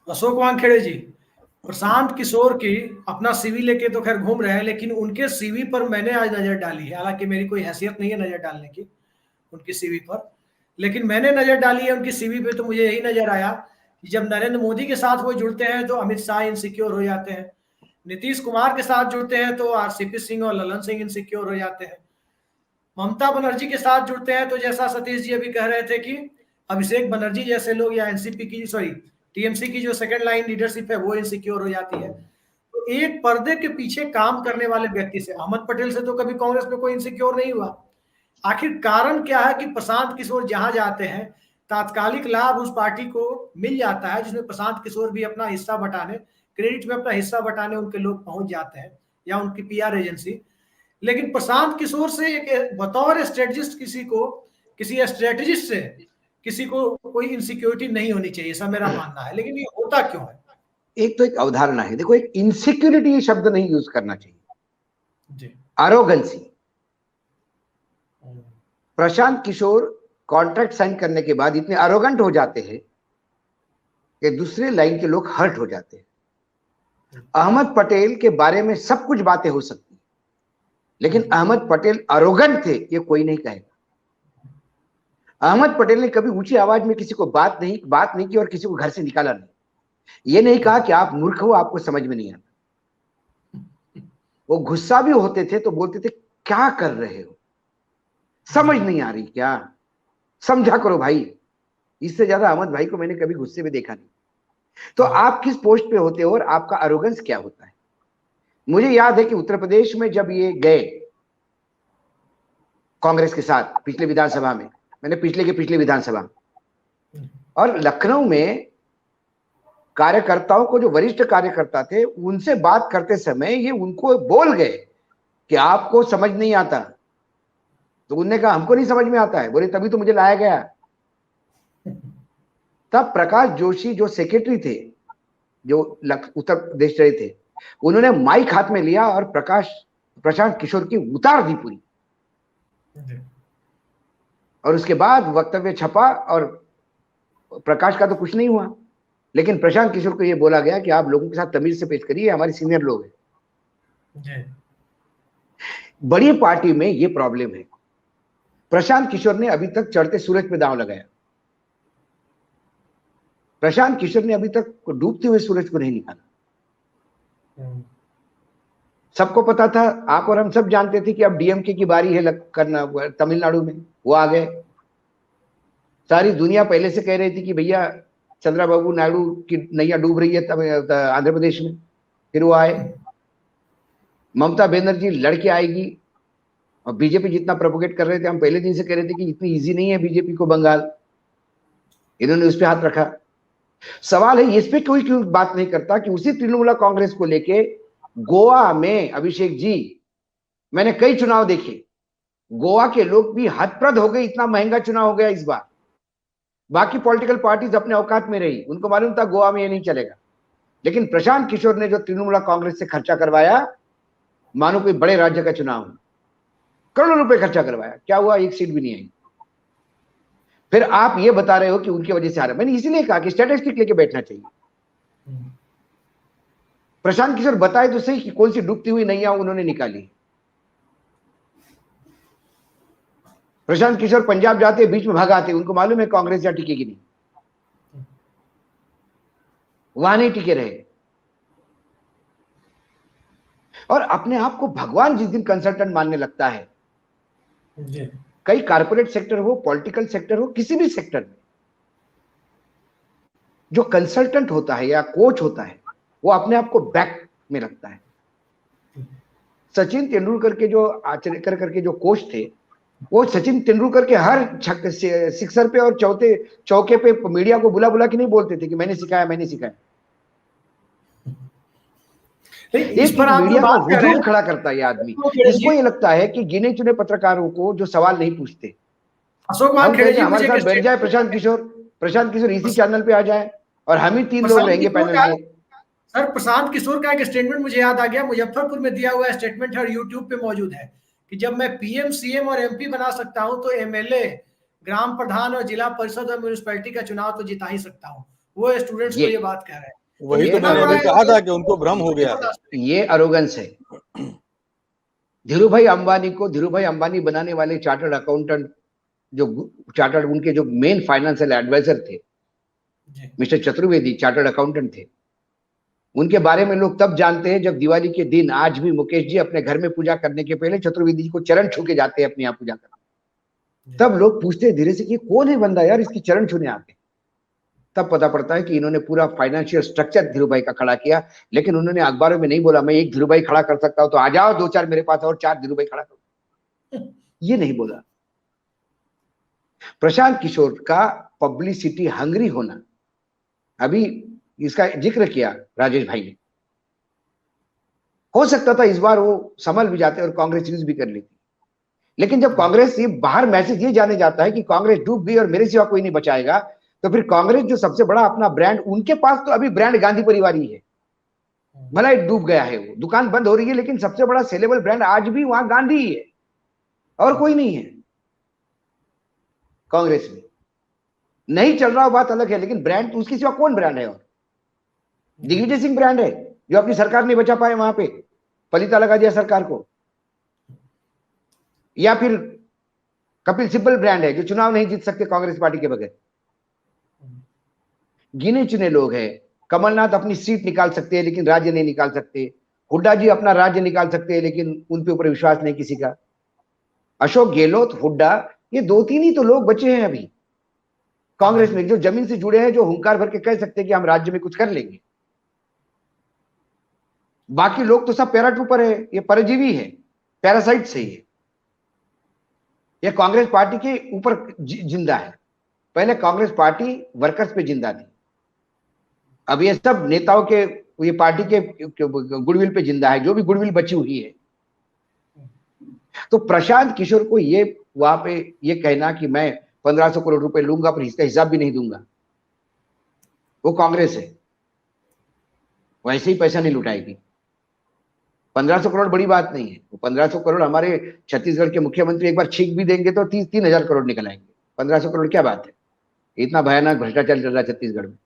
अशोक वानखेड़े जी, प्रशांत किशोर की अपना सीवी लेके तो खैर घूम रहे हैं, लेकिन उनके सीवी पर मैंने आज नजर डाली है। हालांकि मेरी कोई हैसियत नहीं है नजर डालने की उनकी सीवी पर, लेकिन मैंने नजर डाली है उनकी सीवी पे, तो मुझे यही नजर आया कि जब नरेंद्र मोदी के साथ वो जुड़ते हैं तो अमित शाह इनसिक्योर हो जाते हैं, नीतीश कुमार के साथ जुड़ते हैं तो आरसीपी सिंह और ललन सिंह इनसिक्योर हो जाते हैं, ममता बनर्जी के साथ जुड़ते हैं तो जैसा सतीश जी अभी कह रहे थे कि अभिषेक बनर्जी जैसे लोग या एनसीपी की, सॉरी, टीएमसी की जो सेकंड लाइन लीडरशिप है वो इनसिक्योर हो जाती है। तो एक पर्दे के पीछे काम करने वाले व्यक्ति से, अहमद पटेल से तो कभी कांग्रेस में कोई इनसिक्योर नहीं हुआ। आखिर कारण क्या है कि प्रशांत किशोर जहां जाते हैं तात्कालिक लाभ उस पार्टी को मिल जाता है, जिसमें प्रशांत किशोर भी अपना हिस्सा बटाने, क्रेडिट में अपना हिस्सा बटाने उनके लोग पहुंच जाते हैं या उनकी पीआर एजेंसी। लेकिन प्रशांत किशोर से एक बतौर स्ट्रेटजिस्ट किसी स्ट्रेटजिस्ट से किसी को कोई इनसिक्योरिटी नहीं होनी चाहिए, ऐसा मेरा मानना है। लेकिन ये होता क्यों है? एक तो एक अवधारणा है, देखो, एक इनसिक्योरिटी ये शब्द नहीं यूज करना चाहिए जी। Arrogancy. Prashant Kishor contract sign करने के बाद इतने एरोगेंट हो जाते हैं कि दूसरे लाइन के लोग हर्ट हो जाते हैं। अहमद पटेल के बारे में सब कुछ बातें हो सकती, लेकिन अहमद पटेल एरोगेंट थे ये कोई नहीं कहेगा। अहमद पटेल ने कभी ऊंची आवाज में किसी को बात नहीं की और किसी को घर से निकाला नहीं। ये नहीं कहा कि आप मूर्ख हो, आपको समझ में नहीं आता। वो गुस्सा भी होते थे तो बोलते थे क्या कर रहे हो, समझ नहीं आ रही क्या, समझा करो भाई। इससे ज्यादा अहमद भाई को मैंने कभी गुस्से में देखा नहीं। तो आप किस पोस्ट पे होते हो और आपका एरोगेंस क्या होता है। मुझे याद है कि उत्तर प्रदेश में जब ये गए कांग्रेस के साथ पिछले विधानसभा में, मैंने पिछले विधानसभा, और लखनऊ में कार्यकर्ताओं को, जो वरिष्ठ कार्यकर्ता थे, उनसे बात करते समय ये उनको बोल गए कि आपको समझ नहीं आता। तो उन्होंने कहा हमको नहीं समझ में आता है। बोले तभी तो मुझे लाया गया। तब प्रकाश जोशी जो सेक्रेटरी थे, जो उत्तर प्रदेश रहे थे, उन्होंने माइक हाथ में लिया और प्रशांत किशोर की उतार दी पूरी। और उसके बाद वक्तव्य छपा और प्रकाश का तो कुछ नहीं हुआ, लेकिन प्रशांत किशोर को यह बोला गया कि आप लोगों के साथ तमीज से पेश करिए, हमारे सीनियर लोग हैं। बड़ी पार्टी में यह प्रॉब्लम है। प्रशांत किशोर ने अभी तक चढ़ते सूरज पे दांव लगाया। प्रशांत किशोर ने अभी तक डूबते हुए सूरज को नहीं निकाला। सबको पता था, आप और हम सब जानते थे कि अब डीएमके की बारी है करना तमिलनाडु में। वो आ गए। सारी दुनिया पहले से कह रही थी कि भैया चंद्रबाबू नायडू की नैया डूब रही है आंध्र प्रदेश में। फिर वो आए। ममता बनर्जी लड़के आएगी, और बीजेपी जितना प्रोपोगेट कर रहे थे, हम पहले दिन से कह रहे थे कि इतनी इजी नहीं है बीजेपी को बंगाल। इन्होंने उस पर हाथ रखा। सवाल है इस पे कोई क्यों बात नहीं करता कि उसी तृणमूल कांग्रेस को लेके गोवा में, अभिषेक जी, मैंने कई चुनाव देखे, गोवा के लोग भी हतप्रद हो गए, इतना महंगा चुनाव हो गया इस बार। बाकी पॉलिटिकल पार्टीज अपने औकात में रही, उनको मालूम था गोवा में ये नहीं चलेगा। लेकिन प्रशांत किशोर ने जो तृणमूल कांग्रेस से खर्चा करवाया, मानो कोई बड़े राज्य का चुनाव है, करोड़ों रुपए खर्चा करवाया, क्या हुआ, एक सीट भी नहीं आई। फिर आप ये बता रहे हो कि उनकी वजह से आ रहा है। मैंने इसीलिए कहा कि स्टैटिस्टिक लेके बैठना चाहिए। प्रशांत किशोर बताए तो सही कि कौन सी डूबती हुई नैया उन्होंने निकाली। प्रशांत किशोर पंजाब जाते, बीच में भागाते, उनको मालूम है कांग्रेस या टिकेगी नहीं, वहां नहीं टिके रहे। और अपने आप को भगवान जिस दिन कंसल्टेंट मानने लगता है, कई कारपोरेट सेक्टर हो, पॉलिटिकल सेक्टर हो, किसी भी सेक्टर में जो कंसल्टेंट होता है या कोच होता है, वो अपने आप को बैक में रखता है। सचिन तेंदुलकर के जो आचरेकर करके जो कोच थे, वो सचिन तेंदुलकर के हर सिक्सर पे और चौके पे मीडिया को बुला बुला के नहीं बोलते थे कि मैंने सिखाया। इस पर मीडिया का हुजूम खड़ा करता है ये आदमी। इसको ये लगता है कि गिने चुने पत्रकारों को जो सवाल नहीं पूछते, हम कहते हैं हमारे साथ बैठ जाए प्रशांत किशोर इसी चैनल पे आ जाए और हम ही 3 लोग रहेंगे पैनल में। सर, प्रशांत किशोर का एक स्टेटमेंट मुझे याद आ गया, मुजफ्फरपुर में दिया हुआ स्टेटमेंट है और यूट्यूब पे मौजूद है कि जब मैं पीएम, सीएम और एमपी बना सकता हूं तो एमएलए, ग्राम प्रधान और जिला परिषद और म्यूनिसिपैलिटी का चुनाव तो जिता ही सकता हूं। वो स्टूडेंट्स को ये बात कह रहे हैं। वही तो मैंने अभी कहा था कि उनको भ्रम हो गया है। ये अरोगेंस है। धीरूभाई अंबानी बनाने वाले चार्टर्ड अकाउंटेंट, उनके जो मेन फाइनेंशियल एडवाइजर थे मिस्टर चतुर्वेदी, चार्टर्ड अकाउंटेंट थे। उनके बारे में लोग तब जानते हैं जब दिवाली के दिन आज भी मुकेश जी अपने घर में पूजा करने के पहले चतुर्वेदी जी को चरण छू के जाते हैं अपने यहाँ पूजा करने। तब लोग पूछते हैं धीरे से कि कौन है बंदा यार इसकी चरण छूने आते। तब पता पड़ता है कि इन्होंने पूरा फाइनेंशियल स्ट्रक्चर धीरूभाई का खड़ा किया। लेकिन उन्होंने अखबारों में नहीं बोला मैं एक धीरूभाई खड़ा कर सकता हूं तो आ जाओ 2-4 मेरे पास और 4 धीरूभाई खड़ा करो, ये नहीं बोला। प्रशांत किशोर का पब्लिसिटी हंग्री होना, अभी इसका जिक्र किया राजेश भाई ने, हो सकता था इस बार वो संभल भी जाते और कांग्रेस यूज भी कर लेती। लेकिन जब कांग्रेस से बाहर मैसेज ये जाने जाता है कि कांग्रेस डूब गई और मेरे सिवा कोई नहीं बचाएगा, तो फिर कांग्रेस जो सबसे बड़ा अपना ब्रांड, उनके पास तो अभी ब्रांड गांधी परिवार ही है। भला डूब गया है, वो दुकान बंद हो रही है, लेकिन सबसे बड़ा सेलेबल ब्रांड आज भी वहां गांधी ही है और कोई नहीं है। कांग्रेस में नहीं चल रहा बात अलग है, लेकिन ब्रांड उसके सिवा कौन ब्रांड है? और दिग्विजय सिंह ब्रांड है जो अपनी सरकार नहीं बचा पाए, वहां पे पलीता लगा दिया सरकार को। या फिर कपिल सिब्बल ब्रांड है जो चुनाव नहीं जीत सकते कांग्रेस पार्टी के बगैर। गिने चुने लोग हैं। कमलनाथ अपनी सीट निकाल सकते हैं लेकिन राज्य नहीं निकाल सकते। हुड्डा जी अपना राज्य निकाल सकते हैं लेकिन उनके ऊपर विश्वास नहीं किसी का। अशोक गहलोत, हुड्डा, ये 2-3 ही तो लोग बचे हैं अभी कांग्रेस में जो जमीन से जुड़े हैं, जो हुंकार भर के कह सकते हैं कि हम राज्य में कुछ कर लेंगे। बाकी लोग तो सब पैराट्रूपर है, ये परजीवी है, पैरासाइट से ही है। ये कांग्रेस पार्टी के ऊपर जिंदा है। पहले कांग्रेस पार्टी वर्कर्स पे जिंदा थी, अब ये सब नेताओं के, ये पार्टी के गुडविल पे जिंदा है, जो भी गुडविल बची हुई है। तो प्रशांत किशोर को ये वहां पे ये कहना कि मैं 1500 करोड़ रुपए लूंगा पर इसका हिसाब भी नहीं दूंगा, वो कांग्रेस है, वैसे ही पैसा नहीं लुटाएगी। 1500 करोड़ बड़ी बात नहीं है। वो 1500 करोड़ हमारे छत्तीसगढ़ के मुख्यमंत्री एक बार छींक भी देंगे तो 30,000 करोड़ निकल आएंगे। 1500 करोड़ क्या बात है? इतना भयानक भ्रष्टाचार चल रहा है छत्तीसगढ़ में।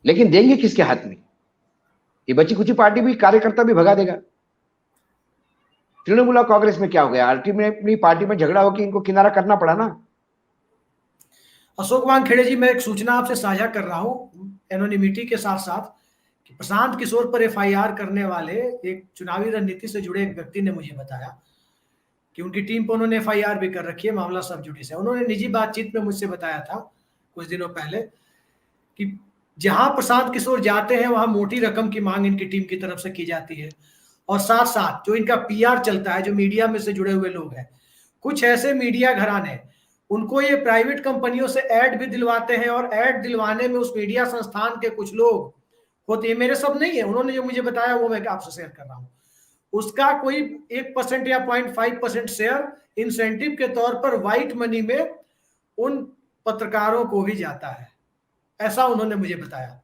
लेकिन देंगे किसके हाथ में? ये बची कुछ पार्टी भी, कार्यकर्ता भी भगा देगा। तृणमूल कांग्रेस में क्या हो गया? अल्टीमेटली पार्टी में झगड़ा होकर इनको किनारा करना पड़ा ना। अशोक वानखेड़े जी, मैं एक सूचना आपसे साझा कर रहा हूं एनोनिमिटी के साथ साथ कि प्रशांत किशोर पर एफआईआर करने वाले एक चुनावी रणनीति से जुड़े एक व्यक्ति ने मुझे बताया कि उनकी टीम पर उन्होंने एफआईआर भी कर रखी है, मामला सब जुडिस है। उन्होंने निजी बातचीत में मुझसे बताया था कुछ दिनों पहले कि जहां प्रशांत किशोर जाते हैं वहां मोटी रकम की मांग इनकी टीम की तरफ से की जाती है, और साथ साथ जो इनका पीआर चलता है, जो मीडिया में से जुड़े हुए लोग हैं, कुछ ऐसे मीडिया घराने उनको ये प्राइवेट कंपनियों से ऐड भी दिलवाते हैं, और ऐड दिलवाने में उस मीडिया संस्थान के कुछ लोग होते हैं, मेरे सब नहीं है, उन्होंने जो मुझे बताया वो मैं आपसे शेयर कर रहा हूं, उसका कोई 1% या 0.5% शेयर इंसेंटिव के तौर पर व्हाइट मनी में उन पत्रकारों को भी जाता है। ऐसा उन्होंने मुझे बताया,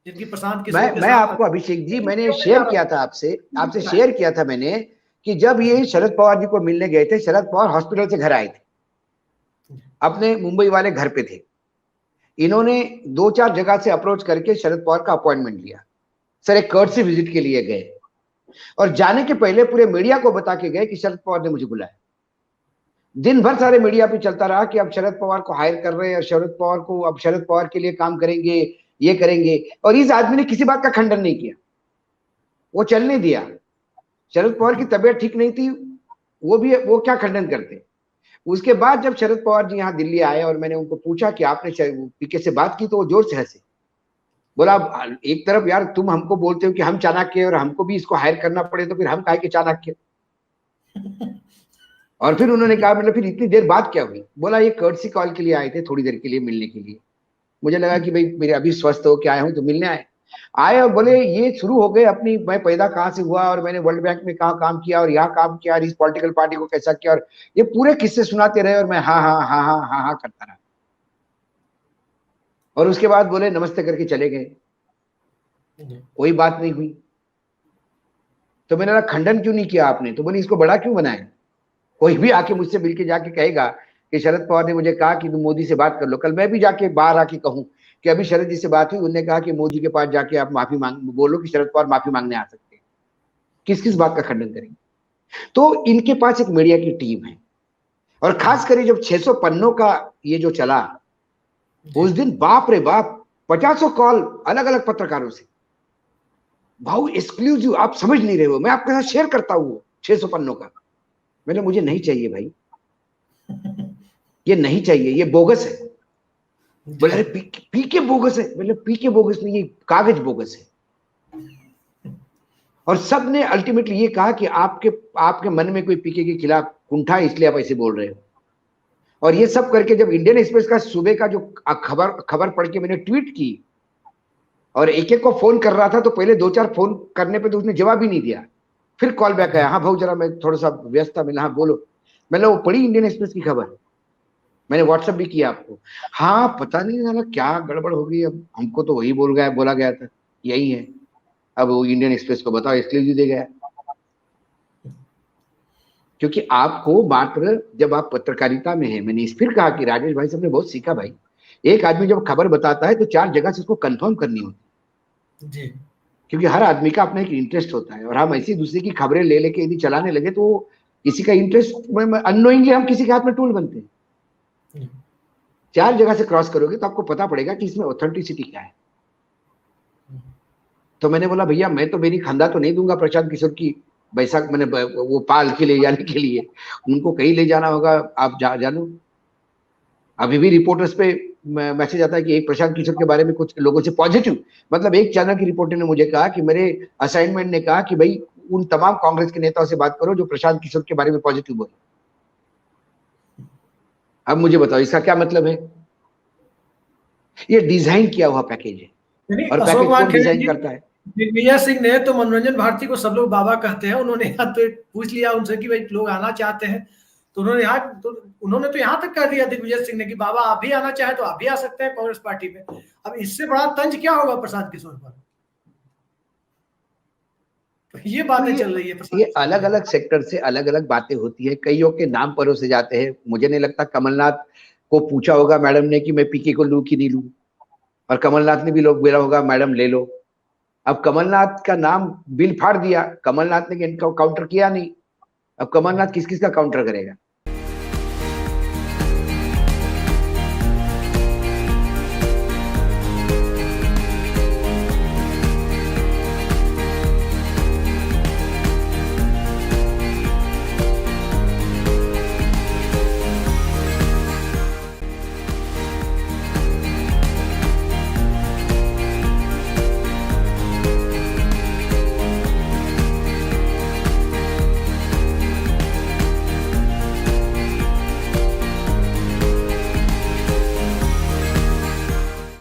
जिनकी प्रशांत किशोर के मैं आपको अभिषेक जी, मैंने शेयर किया था आपसे शेयर किया था मैंने कि जब ये शरद पवार जी को मिलने गए थे, शरद पवार हॉस्पिटल से घर आए थे, अपने मुंबई वाले घर पे थे। इन्होंने 2-4 जगह से अप्रोच करके शरद पवार का अपॉइंटमेंट लिया। सर एक कर्टसी विजिट के लिए गए और जाने के पहले पूरे मीडिया को बता के गए कि शरद पवार ने मुझे बुलाया। दिन भर सारे मीडिया पे चलता रहा कि अब शरद पवार को हायर कर रहे हैं और शरद पवार को, अब शरद पवार के लिए काम करेंगे, ये करेंगे, और इस आदमी ने किसी बात का खंडन नहीं किया, वो चलने दिया। शरद पवार की तबीयत ठीक नहीं थी, वो क्या खंडन करते। उसके बाद जब शरद पवार जी यहाँ दिल्ली आए और मैंने उनको पूछा कि आपने पीके से बात की, तो वो जोर से हंसे। बोला एक तरफ यार तुम हमको बोलते हो कि हम चाणक्य और हमको भी इसको हायर करना पड़े, तो फिर हम काहे के चाणक्य। और फिर उन्होंने कहा मतलब फिर इतनी देर बात क्या हुई? बोला ये कर्टसी कॉल के लिए आए थे, थोड़ी देर के लिए मिलने के लिए। मुझे लगा कि भाई मेरे अभी स्वस्थ हो के आए हूं तो मिलने आए और बोले ये शुरू हो गए अपनी, मैं पैदा कहाँ से हुआ और मैंने वर्ल्ड बैंक में कहाँ काम किया और यहाँ काम किया और इस पॉलिटिकल पार्टी को कैसा किया, और ये पूरे किस्से सुनाते रहे और मैं हाँ हाँ हाँ हाँ हाँ हाँ करता रहा। और उसके बाद बोले नमस्ते करके चले गए, कोई बात नहीं हुई। तो मैंने कहा खंडन क्यों नहीं किया आपने? तो बोले इसको बड़ा क्यों बनाए? कोई भी आके मुझसे मिलके जाके कहेगा कि शरद पवार ने मुझे कहा कि तुम मोदी से बात कर लो, कल मैं भी जाके बाहर आके कहूं कि अभी शरद जी से बात हुई, उन्होंने कहा कि मोदी के पास जाके आप माफी मांग बोलो कि शरद पवार माफी मांगने आ सकते हैं। किस किस बात का खंडन करेंगे? तो इनके पास एक मीडिया की टीम है, और खास करके जब 600 पन्नों का ये जो चला उस दिन, बाप रे बाप, 50 कॉल अलग अलग पत्रकारों से, भाऊ एक्सक्लूसिव, आप समझ नहीं रहे हो, मैं आपके साथ शेयर करता हूँ 600 पन्नों का। मैंने, मुझे नहीं चाहिए भाई, ये नहीं चाहिए, ये बोगस है। बोले अरे पी के बोगस है। मतलब पी के बोगस नहीं, ये कागज बोगस है। और सब ने अल्टीमेटली ये कहा कि आपके मन में कोई पीके के खिलाफ कुंठा है, इसलिए आप ऐसे बोल रहे हो। और ये सब करके जब इंडियन एक्सप्रेस का सुबह का जो खबर पढ़ के मैंने ट्वीट की और एक एक को फोन कर रहा था, तो पहले 2-4 फोन करने पे तो उसने जवाब ही नहीं दिया, फिर कॉल बैक आया, हाँ भाऊ जरा मैं थोड़ा सा व्यस्त था। मैंने, हाँ बोलो। मैंने वो पढ़ी इंडियन एक्सप्रेस की खबर, मैंने व्हाट्सएप भी किया आपको। हाँ पता नहीं ना क्या गड़बड़ हो गई, अब हमको तो वही बोला गया था, यही है। अब वो इंडियन एक्सप्रेस को बताओ एक्सक्लूसिव दे गया। क्योंकि आपको मात्र जब आप पत्रकारिता में है, मैंने इस फिर कहा कि राजेश भाई से हमने बहुत सीखा भाई, एक आदमी जब खबर बताता है तो 4 जगह से उसको कंफर्म करनी होती जी। क्योंकि हर आदमी का अपना एक इंटरेस्ट होता है, और हम ऐसी दूसरे की खबरें ले लेके यदि चलाने लगे तो किसी का इंटरेस्ट अननोइंगली हम किसी के हाथ में टूल बनते हैं। 4 जगह से क्रॉस करोगे तो आपको पता पड़ेगा कि इसमें ऑथेंटिसिटी क्या है। तो मैंने बोला भैया मैं तो मेरी खंदा तो नहीं दूंगा प्रशांत किशोर की बैसाख, मैंने वो पाल के ले जाने के लिए, उनको कहीं ले जाना होगा, आप जानो। अभी भी रिपोर्टर्स पे मैसेज आता है कि एक प्रशांत किशोर के बारे में कुछ लोगों से पॉजिटिव, मतलब एक चैनल की रिपोर्टर ने मुझे कहा कि मेरे असाइनमेंट ने कहा कि भाई उन तमाम कांग्रेस के नेताओं से बात करो जो प्रशांत किशोर के बारे में पॉजिटिव बोले। अब मुझे बताओ इसका क्या मतलब है? ये डिजाइन किया हुआ पैकेज है। और पैकेज कौन डिजाइन करता है? दिग्विजय सिंह ने तो मनोरंजन भारती को सब लोग बाबा कहते हैं, उन्होंने यहाँ तो पूछ लिया उनसे कि भाई लोग आना चाहते हैं, तो उन्होंने तो यहाँ तक कह दिया दिग्विजय सिंह ने कि बाबा आप भी आना चाहे तो आप भी आ सकते हैं कांग्रेस पार्टी में। अब इससे बड़ा तंज क्या होगा प्रशांत किशोर पर? तो ये बातें चल रही है। ये अलग अलग सेक्टर से अलग अलग बातें होती है, कईयों के नाम परोसे जाते हैं। मुझे नहीं लगता कमलनाथ को पूछा होगा मैडम ने कि मैं पीके को लूं कि नहीं लूं, और कमलनाथ ने भी लोग बोला होगा मैडम ले लो। अब कमलनाथ का नाम बिल फाड़ दिया, कमलनाथ ने इनका काउंटर किया नहीं, अब कमलनाथ किस किस का काउंटर करेगा?